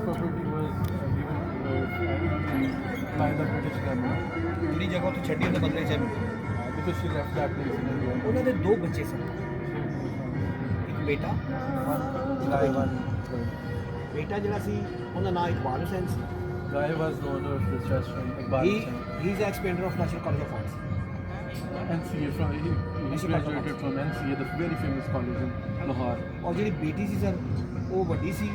property was given by the British government ਜਿਹੜੀ ਜਗ੍ਹਾ ਉੱਥੇ ਛੱਡੀ ਉਹਦੇ ਬਦਲੇ 'ਚ because she left that place in India. ਉਹਨਾਂ ਦੇ ਦੋ ਬੱਚੇ ਸਨ, ਇੱਕ ਬੇਟਾ Guy one girl. ਬੇਟਾ ਜਿਹੜਾ ਸੀ ਉਹਦਾ ਨਾਮ ਇਕਬਾਲ ਹੁਸੈਨ ਸੀ। Guy was the owner of this restaurant, Iqbal Hussain. He is expander of national college of arts. NCA from he graduated from NCA, the very famous college in Lahore. ਔਰ ਜਿਹੜੀ ਬੇਟੀ ਸੀ sir ਉਹ ਵੱਡੀ ਸੀ,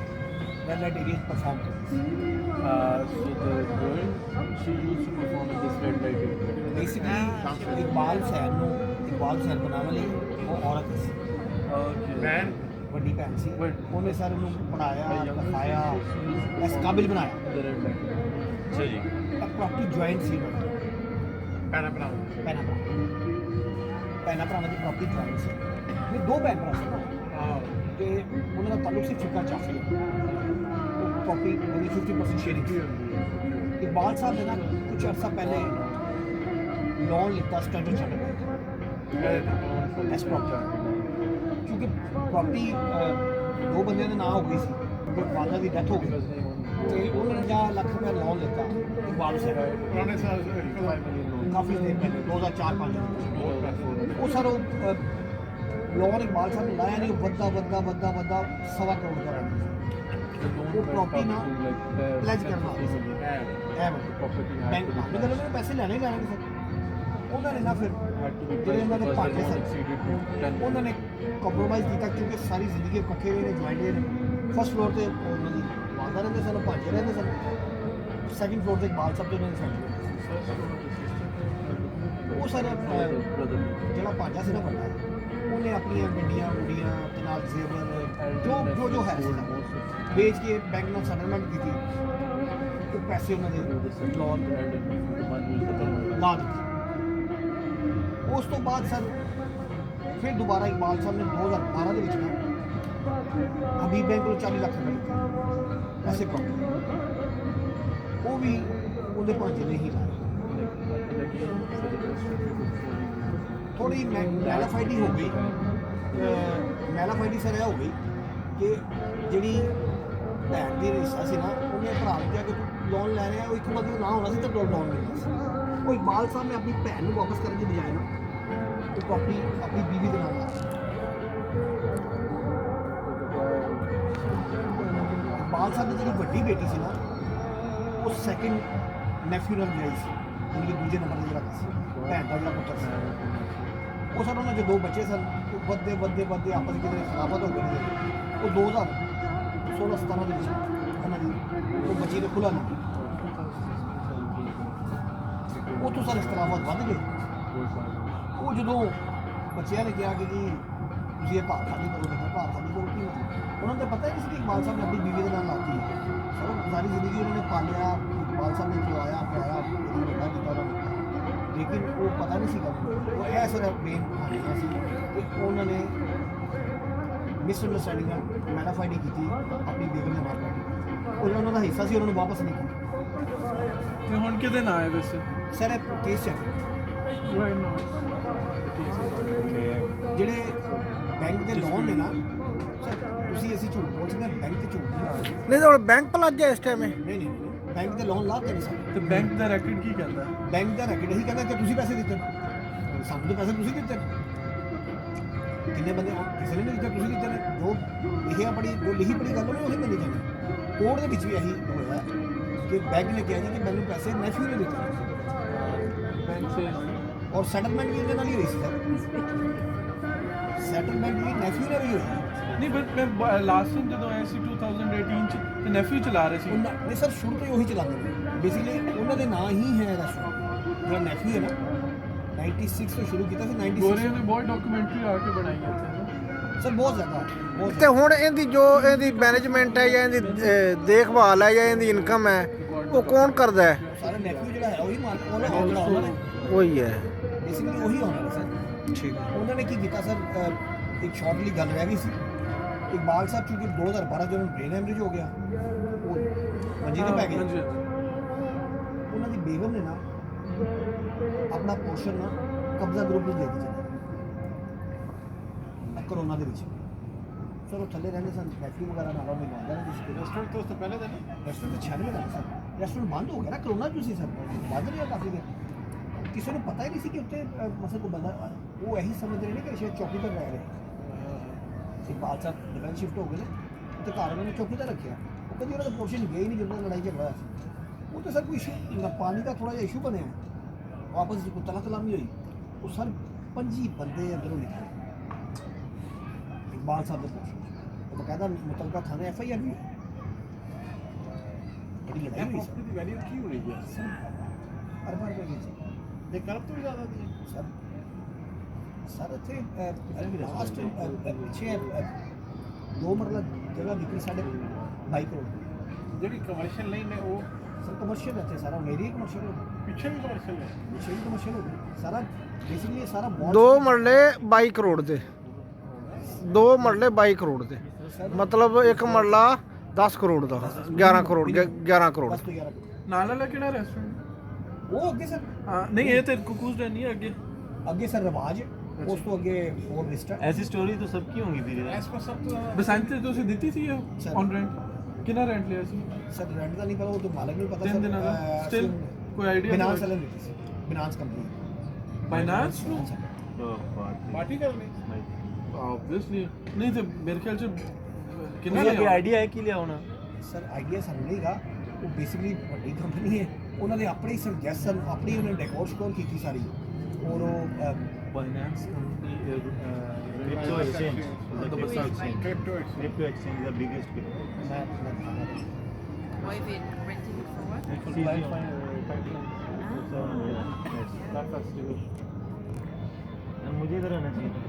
ਵੈਲ ਲਾਈਟ ਏਰੀਆ ਪਰਫਾਰਮ ਕਰਦੀ ਸੀ। So the girl, she used to perform in this red light area. Basically Iqbal Hussain ਨੂੰ ਇਕਬਾਲ ਹੁਸੈਨ ਬਣਾਉਣ ਲਈ ਉਹ ਔਰਤ ਸੀ, Okay. ਵੱਡੀ ਭੈਣ ਸੀ। But- ਉਹਨੇ ਸਰ ਨੂੰ ਪੜਾਇਆ, The younger ਲਿਖਾਇਆ, sister, ਇਸ ਕਾਬਿਲ ਬਣਾਇਆ। the red light. ਅੱਛਾ ਜੀ। ਇਹ ਪ੍ਰੋਪਰਟੀ ਜੁਆਇੰਟ ਸੀ ਉਹਨਾਂ ਦੀ, ਭੈਣਾਂ ਭਰਾਵਾਂ ਦੀ ਪ੍ਰੋਪਰਟੀ ਜੁਆਇੰਟ ਸੀ। ਇਹ ਦੋ ਭੈਣ ਭਰਾ ਸੀ ਤੇ ਉਹਨਾਂ ਦਾ ਤਾਲੁਕ ਸੀ ਫਿੱਕਾ ਚਾਫੀ, ਉਹ ਪ੍ਰੋਪਰਟੀ ਉਹਦੀ 50% ਸ਼ੇਅਰਿੰਗ ਸੀ। ਇਕਬਾਲ ਸਾਹਿਬ ਨੇ ਨਾ ਕੁਝ ਅਰਸਾ ਪਹਿਲੇ ਲੋਨ ਲਿੱਤਾ ਸਟੈਂਡਰਡ ਚਾਰਟਰ ਬੈਂਕ ਇਸ ਪ੍ਰੋਪਰਟੀ, ਕਿਉਂਕਿ ਪ੍ਰੋਪਰਟੀ ਦੋ ਬੰਦਿਆਂ ਦੇ ਨਾਂ ਹੋ ਗਈ ਸੀ, ਫਾਦਰ ਦੀ ਡੈਥ ਹੋ ਗਈ Because they own ਤੇ ਉਹਨਾਂ ਨੇ 50 ਲੱਖ ਰੁਪਏ ਲੋਨ ਲਿੱਤਾ ਇਕਬਾਲ ਸਾਹਿਬ पुराने साल 5 million loan. ਕਾਫੀ ਦੇਰ ਪਹਿਲੇ 2004-5 ਉਹ ਸਰ ਉਹ ਲੋਨ ਇਕਬਾਲ ਸਾਹਿਬ ਨੇ ਲਾਇਆ ਨਹੀਂ, ਉਹ ਵੱਧਦਾ ਸਵਾ ਕਰੋੜ ਦਾ ਰਹਿ ਗਿਆ। The loan वो went property up ना to like pledge 10 करना। 50 million. ਇਹ ਵੱਡੀ Property had bank to be ਨਾਲ ਮਤਲਬ ਉਹਨਾਂ ਨੇ ਪੈਸੇ ਲੈਣੇ ਸਰ, ਉਹਨਾਂ ਨੇ ਨਾ ਫਿਰ had to be ਜਿਹੜੇ ਉਹਨਾਂ ਦੇ because the ਭਾਂਡੇ loan ਸਨ exceeded to 10 ਉਹਨਾਂ ਨੇ ਕੰਪਰੋਮਾਈਜ਼ ਕੀਤਾ, ਕਿਉਂਕਿ ਸਾਰੀ ਜ਼ਿੰਦਗੀ ਇਕੱਠੇ ਰਹੇ ਨੇ, ਜੁਆਇੰਟ ਰਹੇ ਨੇ। ਫਸਟ ਫਲੋਰ ਤੇ ਉਹਨਾਂ ਦੀ ਮਾਤਾ ਰਹਿੰਦੇ ਸਨ, ਭਾਂਜੇ ਰਹਿੰਦੇ ਸਨ। ਸੈਕਿੰਡ ਫਲੋਰ ਤੇ ਇਕਬਾਲ ਸਾਹਿਬ ਤੇ ਉਹਨਾਂ ਦੇ ਫੈਕਟਰੀ। ਉਹ ਸਰ brother. ਜਿਹੜਾ ਭਾਂਜਾ ਸੀ ਨਾ ਵੱਡਾ, ਉਹਨੇ ਆਪਣੀਆਂ ਗੱਡੀਆਂ ਗੁੱਡੀਆਂ ਤੇ ਨਾਲ ਜ਼ੇਵਰ ਜੋ ਹੈ ਸੀ ਵੇਚ ਕੇ ਬੈਂਕ ਨਾਲ ਸੈਟਲਮੈਂਟ ਕੀਤੀ, ਉਹ ਪੈਸੇ ਉਹਨਾਂ ਦੇ ਲੋਨ ਲਾ ਦਿੱਤੇ। ਉਸ ਤੋਂ ਬਾਅਦ ਸਰ ਫਿਰ ਦੁਬਾਰਾ ਇਕਬਾਲ ਸਾਹਿਬ ਨੇ 2012 ਦੇ ਵਿੱਚ ਨਾ ਹਬੀਬ ਬੈਂਕ ਨੂੰ 40 ਲੱਖ ਰੁਪਏ ਦਿੱਤੇ ਐਸੇ ਪ੍ਰੋਪਰਟੀ, ਉਹ ਵੀ ਉਹਦੇ ਭਾਂਜੇ ਨੇ ਹੀ ਲਾਏ। ਥੋੜੀ ਮੈਲਾਫਾਈਡੀ ਹੋ ਗਈ, ਮੈਲਾਫਾਈਡੀ ਸਰ ਇਹ ਹੋ ਗਈ ਕਿ ਜਿਹੜੀ ਭੈਣ ਦੀ ਹਿੱਸਾ ਸੀ ਨਾ, ਉਹਨੇ ਭਰਾ ਨੂੰ ਕਿਹਾ ਕਿ ਤੂੰ ਲੋਨ ਲੈ ਰਿਹਾ, ਉਹ ਇੱਕ ਮਤਲਬ ਨਾ ਹੋਣਾ ਸੀ ਤਾਂ ਲੋਨ ਮਿਲਣਾ ਸੀ। ਉਹ ਇਕਬਾਲ ਸਾਹਿਬ ਨੇ ਆਪਣੀ ਭੈਣ ਨੂੰ ਵਾਪਸ ਕਰਨ ਦੀ ਬਜਾਏ ਨਾ ਉਹ ਕਾਪੀ ਆਪਣੀ ਬੀਵੀ ਦੇ ਨਾਲ ਲਾਇਆ। ਇਕਬਾਲ ਸਾਹਿਬ ਦੀ ਜਿਹੜੀ ਵੱਡੀ ਬੇਟੀ ਸੀ ਨਾ, ਉਹ ਸੈਕਿੰਡ ਨੈਫਿਊ ਨਾਲ ਵਿਆਹੀ ਸੀ, ਉਹਦੇ ਦੂਜੇ ਨੰਬਰ ਤੇ ਜਿਹੜਾ ਸੀ ਭੈਣ ਦਾ ਜਿਹੜਾ ਪੁੱਤਰ ਸੀ। ਉਹ ਸਰ ਉਹਨਾਂ ਦੇ ਦੋ ਬੱਚੇ ਸਨ, ਉਹ ਵੱਧਦੇ ਆਪਸ ਵਿੱਚ ਕਿਤੇ ਖਿਲਾਫਤ ਹੋ ਗਈ। ਉਹ 2016-17 ਦੇ ਵਿੱਚ ਉਹਨਾਂ ਦੀ ਉਹ ਬੱਚੀ ਨੇ ਖੁੱਲ੍ਹਾ ਨਹੀਂ, ਉੱਥੋਂ ਸਰ ਇਖਤਲਾਫਾਤ ਵੱਧ ਗਏ। ਉਹ ਜਦੋਂ ਬੱਚਿਆਂ ਨੇ ਕਿਹਾ ਕਿ ਜੀ ਤੁਸੀਂ ਇਹ ਘਰ ਖਾਲੀ ਕਰੋ, ਦੇਖੋ ਘਰ ਖਾਲੀ ਕਰੋ, ਕੀ ਮਤਲਬ? ਉਹਨਾਂ ਨੂੰ ਤਾਂ ਪਤਾ ਹੀ ਨਹੀਂ ਸੀ ਕਿ ਇਕਬਾਲ ਸਾਹਿਬ ਨੇ ਆਪਣੀ ਬੀਵੀ ਦੇ ਨਾਲ ਲਾਤੀ ਹੈ। ਸਰ ਸਾਰੀ ਜ਼ਿੰਦਗੀ ਉਹਨਾਂ ਨੇ ਪਾਲਿਆ, ਇਕਬਾਲ ਸਾਹਿਬ ਨੇ ਖਿਲਾਇਆ ਪਿਆਇਆ, ਵੱਡਾ ਕੀਤਾ ਉਹਨਾਂ ਨੂੰ, ਲੇਕਿਨ ਉਹ ਪਤਾ ਨਹੀਂ ਸੀਗਾ। ਉਹ ਇਹ ਸਰ ਮੇਨ ਕਹਾਣੀਆਂ ਸੀ ਕਿ ਉਹਨਾਂ ਨੇ ਮਿਸਅੰਡਰਸਟੈਂਡਿੰਗ ਨਾਲ ਮੈਲਾਫਾਈਡੀ ਕੀਤੀ, ਆਪਣੀ ਬੇਗਮ ਦੇ ਨਾਲ ਉਹ ਜਿਹੜਾ ਉਹਨਾਂ ਦਾ ਹਿੱਸਾ ਸੀ ਉਹਨਾਂ ਨੂੰ ਵਾਪਸ ਨਹੀਂ ਕੀਤਾ। ਤੇ ਹੁਣ ਕਿਹਦੇ ਨਾਂ ਹੈ ਵੈਸੇ? ਸਰ ਇਹ ਕੇਸ ਚੱਲ ਰਿਹਾ। ਜਿਹੜੇ ਬੈਂਕ ਦੇ ਲੋਨ ਨੇ ਨਾ ਸਰ, ਅਸੀਂ ਝੂਠ ਬੋਲ ਸਕਦੇ ਹਾਂ, ਬੈਂਕ ਤੇ ਝੂਠ ਨਹੀਂ ਮਾਰਦੇ। ਨਹੀਂ ਤਾਂ ਹੁਣ ਬੈਂਕ ਪਲੱਜ ਹੈ ਇਸ ਟਾਈਮ ਨਹੀਂ ਬੈਂਕ ਦੇ ਲੋਨ ਲਾਤੇ ਨੇ ਸਾਡੇ। ਤੇ ਬੈਂਕ ਦਾ ਰੈਕਟ ਕੀ ਕਹਿੰਦਾ? ਬੈਂਕ ਦਾ ਰੈਕਟ ਇਹੀ ਕਹਿੰਦਾ ਕਿ ਤੁਸੀਂ ਪੈਸੇ ਦਿੱਤੇ ਨੇ, ਸਾਨੂੰ ਤਾਂ ਪੈਸੇ ਤੁਸੀਂ ਦਿੱਤੇ ਨੇ। ਕਿੰਨੇ ਬੰਦੇ ਕਿਸੇ ਨੇ ਨਹੀਂ ਦਿੱਤੇ, ਤੁਸੀਂ ਦਿੱਤੇ ਨੇ। ਜੋ ਲਿਖੀ ਪੜੀ ਗੱਲ ਉਹਨੇ ਉਹੀ ਮੰਨੀ ਜਾਣੀ। ਕੋਰਟ ਦੇ ਵਿੱਚ ਵੀ ਇਹੀ ਹੋਇਆ ਕਿ ਬੈਂਕ ਨੇ ਕਿਹਾ ਜੀ ਕਿ ਮੈਨੂੰ ਪੈਸੇ ਨੈਫਿਊ ਨੇ ਦਿੱਤੇ ਬੈਂਕ ਸੇ ਔਰ ਸੈਟਲਮੈਂਟ ਵੀ ਇਹਦੇ ਨਾਲ ਹੀ ਹੋਈ ਸੀ ਸਰ। ਸੈਟਲਮੈਂਟ ਵੀ ਨੈਫਿਊ ਨਾਲ ਹੀ ਹੋਈ। ਨਹੀਂ ਬਟ ਮੈਂ ਲਾਸਟ ਟਾਈਮ ਜਦੋਂ ਆਇਆ ਸੀ 2018 ਚ ਤੇ ਨੈਫਿਊ ਚਲਾ ਰਹੇ ਸੀ। ਉਹਨਾਂ ਨੇ ਸਰ ਸ਼ੁਰੂ ਤੋਂ ਹੀ ਉਹੀ ਚਲਾਉਂਦੇ ਨੇ, ਬੇਸਿਕਲੀ ਉਹਨਾਂ ਦੇ ਨਾਂ ਹੀ ਹੈ ਰੈਸਟੋਰੈਂਟ। ਜਿਹੜਾ ਨੈਫਿਊ ਹੈ ਨਾ 96 ਤੋਂ ਸ਼ੁਰੂ ਕੀਤਾ ਸੀ। 96 ਗੋਰਿਆਂ ਨੇ ਬਹੁਤ ਡਾਕੂਮੈਂਟਰੀ ਆ ਕੇ ਬਣਾਈ ਹੈ ਸਰ ਬਹੁਤ ਜ਼ਿਆਦਾ ਤੇ ਹੁਣ ਇਹਦੀ ਜੋ ਇਹਦੀ ਮੈਨੇਜਮੈਂਟ ਹੈ ਜਾਂ ਇਹਦੀ ਦੇਖਭਾਲ ਹੈ ਜਾਂ ਇਹਦੀ ਇਨਕਮ ਹੈ ਉਹ ਕੌਣ ਕਰਦਾ ਹੈ? ਸਾਰੇ ਨੈਫਿਊ ਜਿਹੜਾ ਹੈ ਉਹੀ ਮਾਲਕ ਉਹਨਾਂ ਨੇ ਉਹੀ ਹੈ। ਬੇਸਿਕਲੀ ਉਹੀ ਹੋਣਾ ਹੈ ਸਰ। ਠੀਕ ਹੈ। ਉਹਨਾਂ ਨੇ ਕੀ ਕੀਤਾ ਸਰ, ਇੱਕ ਸ਼ਾਰਟਲੀ ਗੱਲ ਰਹਿ ਗਈ ਸੀ। ਇਕਬਾਲ ਸਾਹਿਬ ਕਿਉਂਕਿ 2012 ਜਦੋਂ ਬ੍ਰੇਨ ਹੈਮਰੇਜ ਹੋ ਗਿਆ, ਉਹ ਮੰਜੀ ਤੇ ਪੈ ਗਏ। ਉਹਨਾਂ ਦੀ ਬੇਗਮ ਨੇ ਨਾ ਆਪਣਾ ਪੋਰਸ਼ਨ ਨਾ ਕਬਜ਼ਾ ਗਰੁੱਪ ਨੂੰ ਦੇ ਦਿੱਤਾ ਕਰੋਨਾ ਦੇ ਵਿੱਚ। ਸਰ ਉਹ ਥੱਲੇ ਰਹਿੰਦੇ ਸਨ, ਫੈਕਟਰੀ ਵਗੈਰਾ ਨਾਲ ਉਹ ਮਿਲਵਾਉਂਦੇ ਨੇ ਜਿਸ रेस्टोरेंट तो उससे पहले था ना। ਰੈਸਟੋਰੈਂਟ 96 ਦਾ ਸਰ, ਰੈਸਟੋਰੈਂਟ ਬੰਦ ਹੋ ਗਿਆ ਨਾ ਕਰੋਨਾ ਚ ਸੀ ਸਰ, ਬੰਦ ਰਿਹਾ ਕਾਫੀ ਦੇਰ। ਕਿਸੇ ਨੂੰ ਪਤਾ ਹੀ ਨਹੀਂ ਸੀ ਕਿ ਉੱਤੇ ਮਸਲ ਕੋਈ ਬੰਦਾ, ਉਹ ਇਹੀ ਸਮਝਦੇ ਨੇ ਕਿ ਸ਼ਾਇਦ ਚੌਕੀਦਾਰ ਰਹਿ ਰਹੇ। ਇਕਬਾਲ ਸਾਹਿਬ ਦੁਬਈ ਸ਼ਿਫਟ ਹੋ ਗਏ ਨੇ ਤੇ ਘਰ ਉਹਨਾਂ ਨੇ ਚੌਕੀਦਾਰ ਰੱਖਿਆ। ਉਹ ਕਦੀ ਉਹਨਾਂ ਦਾ ਪੋਰਸ਼ਨ ਗਿਆ ਹੀ ਨਹੀਂ ਜਦੋਂ ਲੜਾਈ ਝਗੜਾ ਹੋਇਆ ਸੀ। ਉਹ ਤਾਂ ਸਰ ਕੋਈ ਇਸ਼ੂ, ਪਾਣੀ ਦਾ ਥੋੜਾ ਜਿਹਾ ਇਸ਼ੂ ਬਣਿਆ, ਵਾਪਸ ਕੋਈ ਤਲਾ ਤਲਾਮੀ ਹੋਈ, ਉਹ ਸਰ 25 ਬੰਦੇ ਅੰਦਰੋਂ ਨਿਕਲੇ ਇਕਬਾਲ ਸਾਹਿਬ ਦੇ ਪੋਰਸ਼ਨ। ਉਹ ਬਕਾਇਦਾ ਮੁਤਲਕਾ ਥਾਣੇ FIR ਵੀ ਹੈ। बड़ी लड़ाई हुई प्रॉपर्टी की वैल्यू क्यों हो रही है? सर अरबा रुपए की थी ये करप्ट तो ज़्यादा थी। सर। सर इतने लास्ट पिछे 2 मरला जगह बिक्री 22 करोड़ ਜਿਹੜੀ ਕਮਰਸ਼ੀਅਲ ਲਾਈਨ ਹੈ ਉਹ सर कमर्शियल है सारा मेरी कमर्शियल हो गई, ਪਿੱਛੇ ਵੀ ਕਮਰਸ਼ੀਅਲ ਹੈ। पीछे भी कमर्शियल हो गई सारा, बेसिकली सारा मॉल। 2 ਮਰਲੇ 22 ਕਰੋੜ ਦੇ, 2 ਮਰਲੇ 22 ਕਰੋੜ ਦੇ, ਮਤਲਬ ਇੱਕ ਮਰਲਾ 10 ਕਰੋੜ ਦਾ, 11 ਕਰੋੜ 11 ਕਰੋੜ। बस तो 11 करोड़ ਨਾਲ ਵਾਲਾ ਕਿਹੜਾ ਰੈਸਟੋਰੈਂਟ? वो अगे सर, ਹਾਂ ਨਹੀਂ ਇਹ ਤੇ ਕੁਕੂਜ਼ ਦਾ ਨਹੀਂ ਹੈ ਅੱਗੇ। अगे सर रिवाज उस तो अगे फोर लिस्ट है। ऐसी स्टोरी तो सबकी होंगी फिर यार। ਇਸ ਪਰ ਸਭ ਤੋਂ ਬਸੰਤ ਤੇ ਤੁਸੀਂ ਦਿੱਤੀ ਸੀ Sir. On rent? ਕਿੰਨਾ ਰੈਂਟ ਲਿਆ ਸੀ? सर रेंट का नहीं पता, वो तो मालिक नहीं पता 3 सर। ਦਿਨਾਂ ਦਾ ਸਟਿਲ ਕੋਈ ਆਈਡੀਆ? बिनास वाले लेते थे, बिनास कंपनी ਬਾਈਨਾਂਸ ਨੂੰ तो बात ਪਾਰਟੀ ਕਰਨੀ नहीं। ਆਬਵੀਅਸਲੀ ਨਹੀਂ ਤੇ ਮੇਰੇ ਖਿਆਲ ਚ ਕਿੰਨਾ मुझे कोई ਲਿਆ? आइडिया है कि लिया होना। ਸਰ ਆਈਡੀਆ ਸਾਨੂੰ ਨਹੀਂਗਾ, ਉਹ ਬੇਸਿਕਲੀ ਵੱਡੀ ਕੰਪਨੀ ਹੈ, ਉਹਨਾਂ ਦੇ ਆਪਣੇ ਸੁਜੈਸ਼ਨ, ਆਪਣੀ ਉਹਨੇ ਡੈਕੋਰ ਸ਼ਕੋਰ ਕੀਤੀ ਸਾਰੀ, ਔਰ ਉਹ finance company crypto exchange, crypto exchange. Crypto exchange is the biggest ਮੈਂ ਦਿਖਾਣਾ Why have you rented it for what? and मुझे इधर आना चाहिए था।